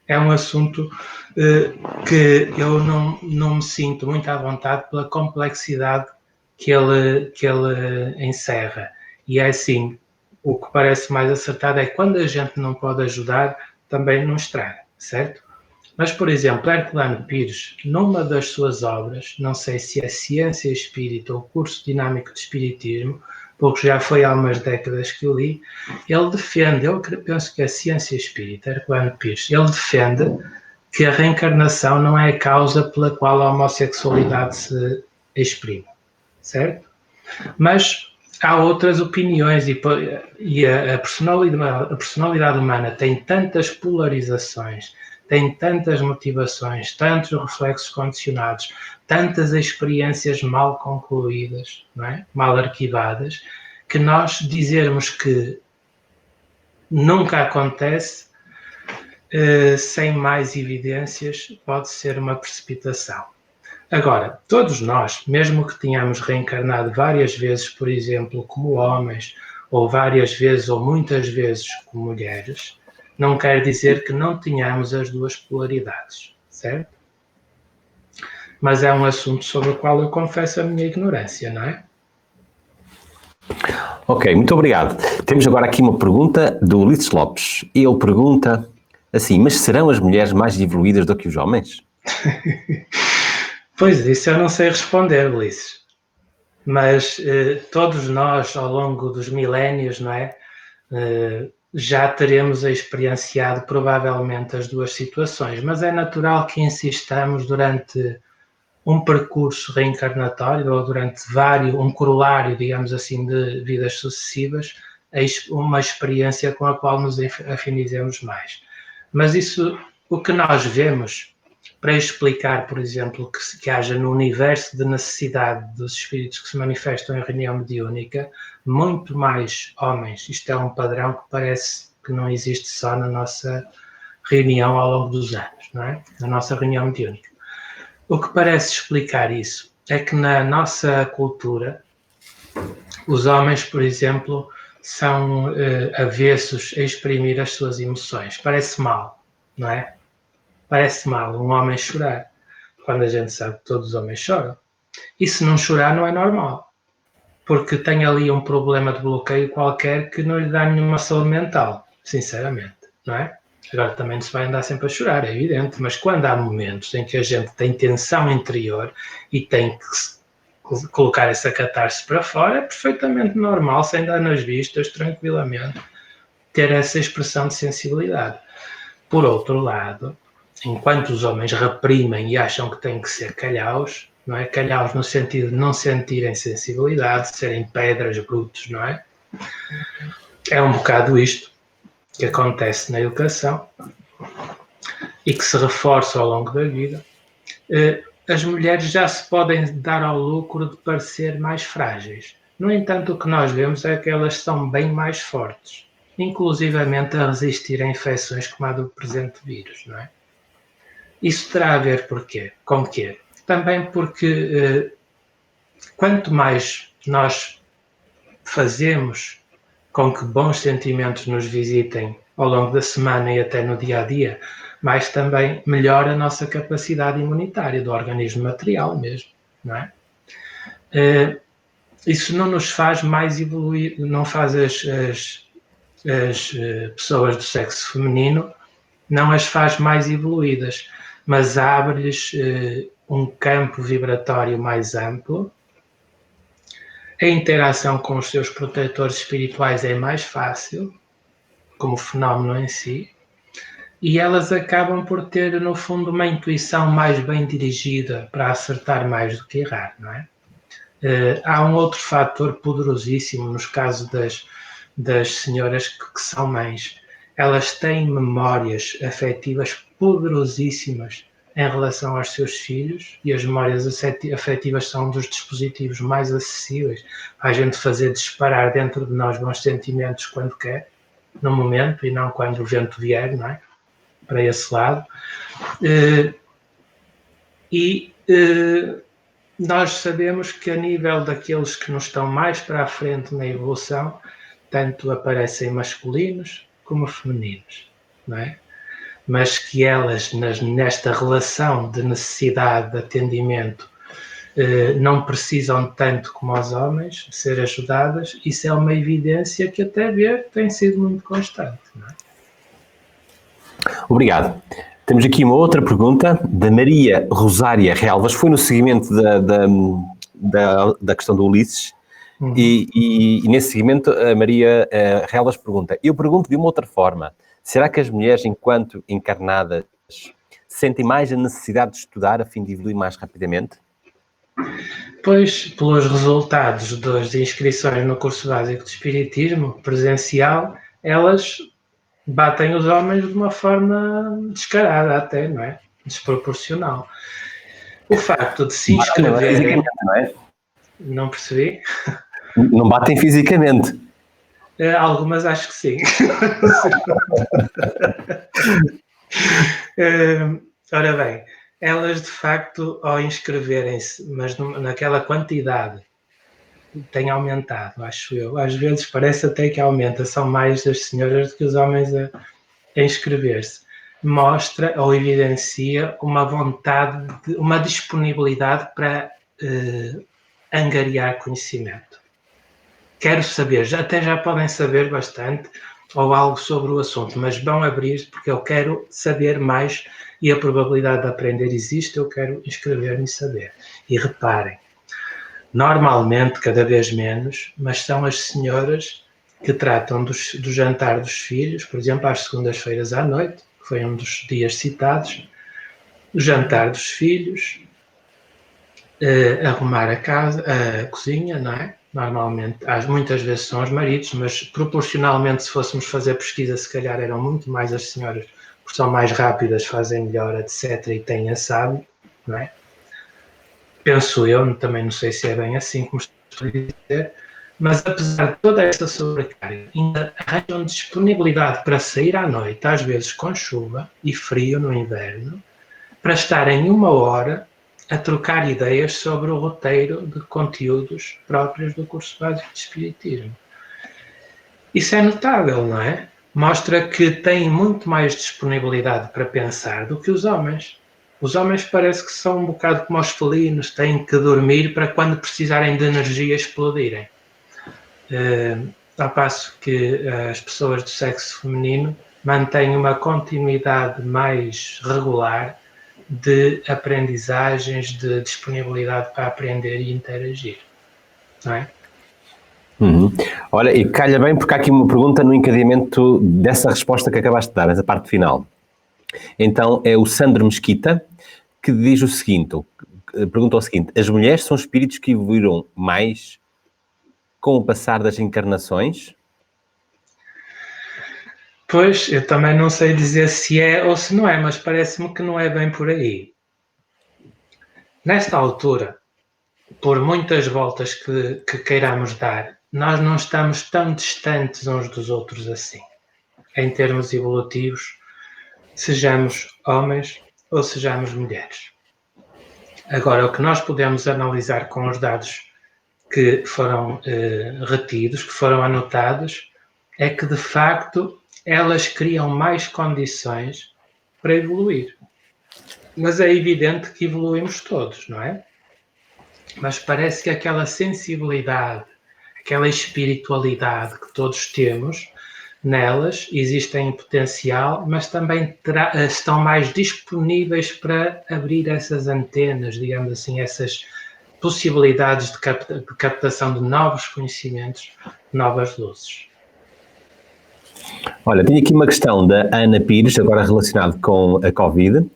É um assunto que eu não me sinto muito à vontade pela complexidade que ele encerra. E é assim, o que parece mais acertado é que quando a gente não pode ajudar, também não estraga, certo? Mas, por exemplo, Herculano Pires, numa das suas obras, não sei se é Ciência e Espírito ou Curso Dinâmico de Espiritismo, porque já foi há umas décadas que eu li, ele defende, eu penso que é Ciência e Espírito, Herculano Pires, ele defende que a reencarnação não é a causa pela qual a homossexualidade se exprime, certo? Mas há outras opiniões e a personalidade humana tem tantas polarizações, tem tantas motivações, tantos reflexos condicionados, tantas experiências mal concluídas, não é? Mal arquivadas, que nós dizermos que nunca acontece sem mais evidências pode ser uma precipitação. Agora, todos nós, mesmo que tenhamos reencarnado várias vezes, por exemplo, como homens, ou várias vezes ou muitas vezes como mulheres, não quer dizer que não tenhamos as duas polaridades, certo? Mas é um assunto sobre o qual eu confesso a minha ignorância, não é? Ok, muito obrigado. Temos agora aqui uma pergunta do Ulisses Lopes. Ele pergunta assim, mas serão as mulheres mais evoluídas do que os homens? Pois, isso eu não sei responder, Ulisses. Mas todos nós, ao longo dos milénios, não é? Já teremos experienciado provavelmente as duas situações, mas é natural que insistamos durante um percurso reencarnatório ou durante um corolário, digamos assim, de vidas sucessivas, uma experiência com a qual nos afinizemos mais. Mas isso, o que nós vemos, para explicar, por exemplo, que haja no universo de necessidade dos espíritos que se manifestam em reunião mediúnica, muito mais homens. Isto é um padrão que parece que não existe só na nossa reunião ao longo dos anos, não é? Na nossa reunião mediúnica. O que parece explicar isso é que na nossa cultura, os homens, por exemplo, são avessos a exprimir as suas emoções. Parece mal, não é? Parece mal um homem chorar, quando a gente sabe que todos os homens choram. E se não chorar não é normal, porque tem ali um problema de bloqueio qualquer que não lhe dá nenhuma saúde mental, sinceramente, não é? Agora também não se vai andar sempre a chorar, é evidente, mas quando há momentos em que a gente tem tensão interior e tem que colocar essa catarse para fora, é perfeitamente normal, sem dar nas vistas, tranquilamente, ter essa expressão de sensibilidade. Por outro lado, enquanto os homens reprimem e acham que têm que ser calhaus, não é? Calhaus no sentido de não sentirem sensibilidade, de serem pedras, brutos, não é? É um bocado isto que acontece na educação e que se reforça ao longo da vida. As mulheres já se podem dar ao lucro de parecer mais frágeis. No entanto, o que nós vemos é que elas são bem mais fortes, inclusivamente a resistir a infecções como a do presente vírus, não é? Isso terá a ver porquê? Com quê? Também porque quanto mais nós fazemos com que bons sentimentos nos visitem ao longo da semana e até no dia a dia, mais também melhora a nossa capacidade imunitária do organismo material mesmo, não é? Isso não nos faz mais evoluir, não faz as pessoas do sexo feminino, não as faz mais evoluídas, mas abre-lhes um campo vibratório mais amplo. A interação com os seus protetores espirituais é mais fácil, como fenómeno em si, e elas acabam por ter, no fundo, uma intuição mais bem dirigida para acertar mais do que errar, não é? Há um outro fator poderosíssimo nos casos das senhoras que são mães. Elas têm memórias afetivas poderosíssimas em relação aos seus filhos, e as memórias afetivas são um dos dispositivos mais acessíveis para a gente fazer disparar dentro de nós bons sentimentos quando quer, no momento, e não quando o vento vier, não é? Para esse lado. Nós sabemos que a nível daqueles que nos estão mais para a frente na evolução, tanto aparecem masculinos como femininos, não é? Mas que elas, nesta relação de necessidade de atendimento, não precisam tanto como os homens de ser ajudadas. Isso é uma evidência que até ver tem sido muito constante, não é? Obrigado. Temos aqui uma outra pergunta da Maria Rosária Relvas, foi no seguimento da questão do Ulisses, e nesse seguimento a Maria Relvas pergunta, eu pergunto de uma outra forma, será que as mulheres enquanto encarnadas sentem mais a necessidade de estudar a fim de evoluir mais rapidamente? Pois, pelos resultados das inscrições no curso básico de Espiritismo presencial, elas batem os homens de uma forma descarada até, não é? Desproporcional. O facto de se inscreverem... Não é? Não percebi? Não batem fisicamente. Algumas acho que sim. Ora bem, elas de facto ao inscreverem-se, mas naquela quantidade, tem aumentado, acho eu. Às vezes parece até que aumenta, são mais as senhoras do que os homens a inscrever-se. Mostra ou evidencia uma vontade, uma disponibilidade para angariar conhecimento. Quero saber, até já podem saber bastante ou algo sobre o assunto, mas vão abrir porque eu quero saber mais e a probabilidade de aprender existe, eu quero inscrever-me e saber. E reparem, normalmente, cada vez menos, mas são as senhoras que tratam do jantar dos filhos, por exemplo, às segundas-feiras à noite, que foi um dos dias citados, o jantar dos filhos, arrumar a casa, a cozinha, não é? Normalmente, muitas vezes são os maridos, mas proporcionalmente, se fôssemos fazer pesquisa, se calhar eram muito mais as senhoras, porque são mais rápidas, fazem melhor, etc. e têm a sábio, não é? Penso eu, também não sei se é bem assim como estou a dizer, mas apesar de toda esta sobrecarga, ainda arranjam disponibilidade para sair à noite, às vezes com chuva e frio no inverno, para estarem 1 hora a trocar ideias sobre o roteiro de conteúdos próprios do curso básico de Espiritismo. Isso é notável, não é? Mostra que têm muito mais disponibilidade para pensar do que os homens. Os homens parece que são um bocado como os felinos, têm que dormir para quando precisarem de energia explodirem. Ao passo que as pessoas do sexo feminino mantêm uma continuidade mais regular de aprendizagens, de disponibilidade para aprender e interagir, não é? Olha, e calha bem porque há aqui uma pergunta no encadeamento dessa resposta que acabaste de dar, essa parte final. Então é o Sandro Mesquita que diz o seguinte, pergunta o seguinte: as mulheres são espíritos que evoluíram mais com o passar das encarnações? Pois, eu também não sei dizer se é ou se não é, mas parece-me que não é bem por aí. Nesta altura, por muitas voltas que queiramos dar, nós não estamos tão distantes uns dos outros assim, em termos evolutivos, sejamos homens ou sejamos mulheres. Agora, o que nós podemos analisar com os dados que foram retidos, que foram anotados, é que, de facto, elas criam mais condições para evoluir. Mas é evidente que evoluímos todos, não é? Mas parece que aquela sensibilidade, aquela espiritualidade que todos temos, nelas existem potencial, mas também estão mais disponíveis para abrir essas antenas, digamos assim, essas possibilidades de captação de novos conhecimentos, novas luzes. Olha, tenho aqui uma questão da Ana Pires, agora relacionado com a Covid,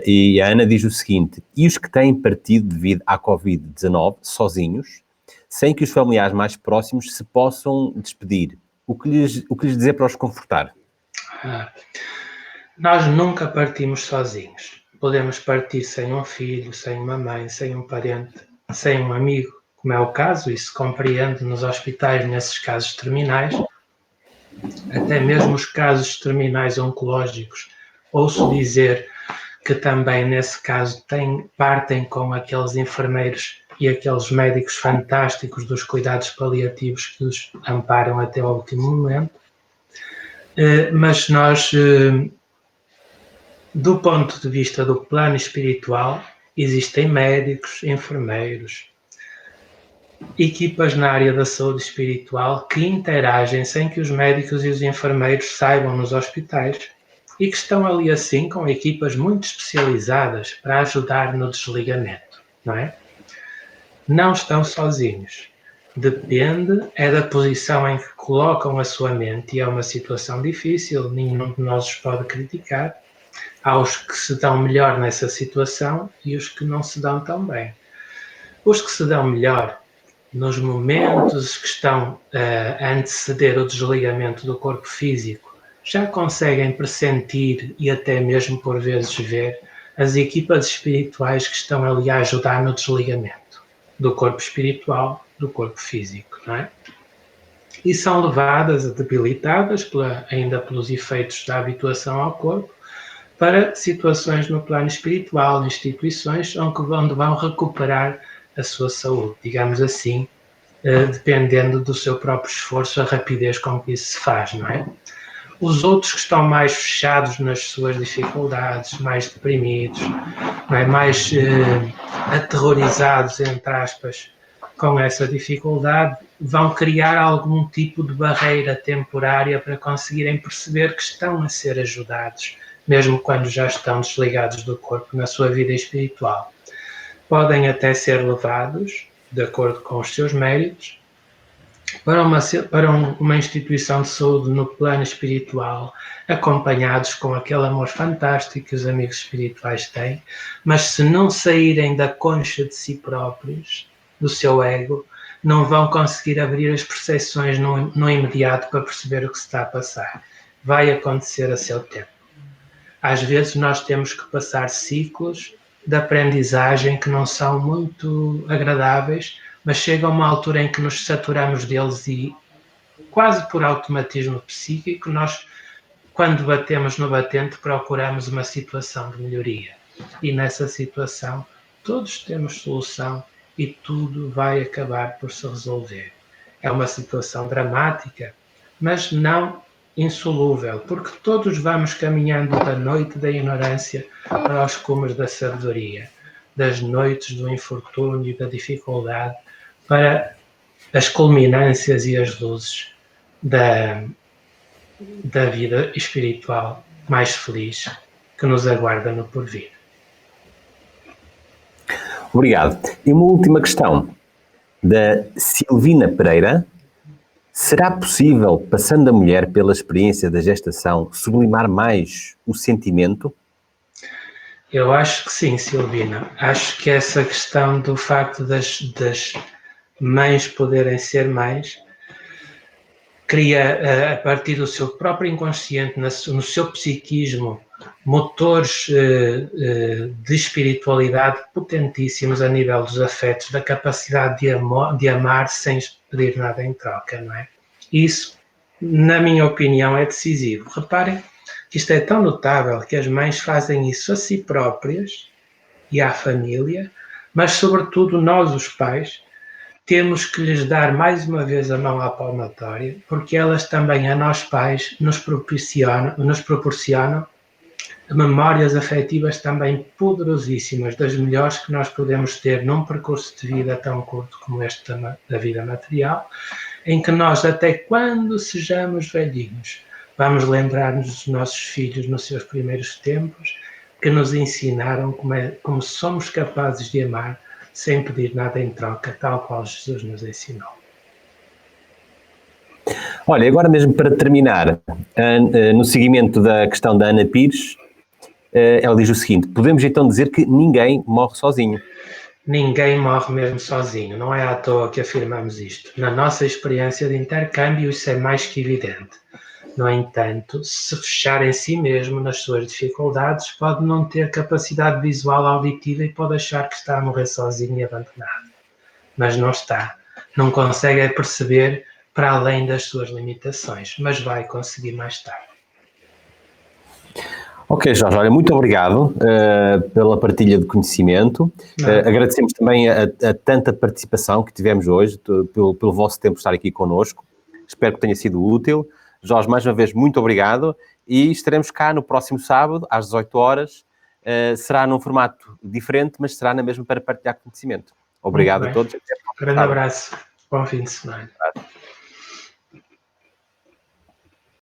e a Ana diz o seguinte: e os que têm partido devido à Covid-19 sozinhos, sem que os familiares mais próximos se possam despedir, o que lhes dizer para os confortar? Nós nunca partimos sozinhos. Podemos partir sem um filho, sem uma mãe, sem um parente, sem um amigo, como é o caso, e se compreende nos hospitais nesses casos terminais, até mesmo os casos terminais oncológicos, ouço dizer que também nesse caso partem com aqueles enfermeiros e aqueles médicos fantásticos dos cuidados paliativos que os amparam até ao último momento. Mas nós, do ponto de vista do plano espiritual, existem médicos, enfermeiros, equipas na área da saúde espiritual que interagem sem que os médicos e os enfermeiros saibam nos hospitais e que estão ali assim com equipas muito especializadas para ajudar no desligamento, não é? Não estão sozinhos. Depende da posição em que colocam a sua mente, e é uma situação difícil, nenhum de nós os pode criticar, Há os que se dão melhor nessa situação e os que não se dão tão bem. Os que se dão melhor nos momentos que estão a anteceder o desligamento do corpo físico, já conseguem pressentir e até mesmo por vezes ver as equipas espirituais que estão ali a ajudar no desligamento do corpo espiritual do corpo físico, não é? E são levadas, debilitadas ainda pelos efeitos da habituação ao corpo, para situações no plano espiritual, instituições onde vão recuperar a sua saúde, digamos assim, dependendo do seu próprio esforço, a rapidez com que isso se faz, não é? Os outros que estão mais fechados nas suas dificuldades, mais deprimidos, não é? Mais aterrorizados, entre aspas, com essa dificuldade, vão criar algum tipo de barreira temporária para conseguirem perceber que estão a ser ajudados, mesmo quando já estão desligados do corpo na sua vida espiritual. Podem até ser levados, de acordo com os seus méritos, para uma instituição de saúde no plano espiritual, acompanhados com aquele amor fantástico que os amigos espirituais têm, mas se não saírem da concha de si próprios, do seu ego, não vão conseguir abrir as percepções no imediato para perceber o que se está a passar. Vai acontecer a seu tempo. Às vezes nós temos que passar ciclos de aprendizagem que não são muito agradáveis, mas chega uma altura em que nos saturamos deles e, quase por automatismo psíquico, nós, quando batemos no batente, procuramos uma situação de melhoria. E nessa situação, todos temos solução e tudo vai acabar por se resolver. É uma situação dramática, mas não insolúvel, porque todos vamos caminhando da noite da ignorância para os cumes da sabedoria, das noites do infortúnio e da dificuldade, para as culminâncias e as luzes da vida espiritual mais feliz que nos aguarda no porvir. Obrigado. E uma última questão, da Silvina Pereira. Será possível, passando a mulher pela experiência da gestação, sublimar mais o sentimento? Eu acho que sim, Silvina. Acho que essa questão do facto das mães poderem ser mães cria, a partir do seu próprio inconsciente, no seu psiquismo, motores de espiritualidade potentíssimos a nível dos afetos, da capacidade de amar sem pedir nada em troca, não é? Isso, na minha opinião, é decisivo. Reparem que isto é tão notável que as mães fazem isso a si próprias e à família, mas sobretudo nós, os pais, temos que lhes dar mais uma vez a mão à palmatória, porque elas também, a nós pais, nos proporcionam memórias afetivas também poderosíssimas, das melhores que nós podemos ter num percurso de vida tão curto como este da vida material, em que nós, até quando sejamos velhinhos, vamos lembrar-nos dos nossos filhos nos seus primeiros tempos, que nos ensinaram como somos capazes de amar sem pedir nada em troca, tal qual Jesus nos ensinou. Olha, agora mesmo para terminar, no seguimento da questão da Ana Pires, ela diz o seguinte: podemos então dizer que ninguém morre sozinho? Ninguém morre mesmo sozinho, não é à toa que afirmamos isto. Na nossa experiência de intercâmbio, isso é mais que evidente. No entanto, se fechar em si mesmo, nas suas dificuldades, pode não ter capacidade visual auditiva e pode achar que está a morrer sozinho e abandonado. Mas não está. Não consegue perceber para além das suas limitações, mas vai conseguir mais tarde. Ok, Jorge, olha, muito obrigado pela partilha de conhecimento. Agradecemos também a tanta participação que tivemos hoje, pelo vosso tempo estar aqui connosco. Espero que tenha sido útil. Jorge, mais uma vez, muito obrigado e estaremos cá no próximo sábado, às 18 horas. Será num formato diferente, mas será na mesma para partilhar conhecimento. Obrigado a todos. Grande abraço. Bom fim de semana.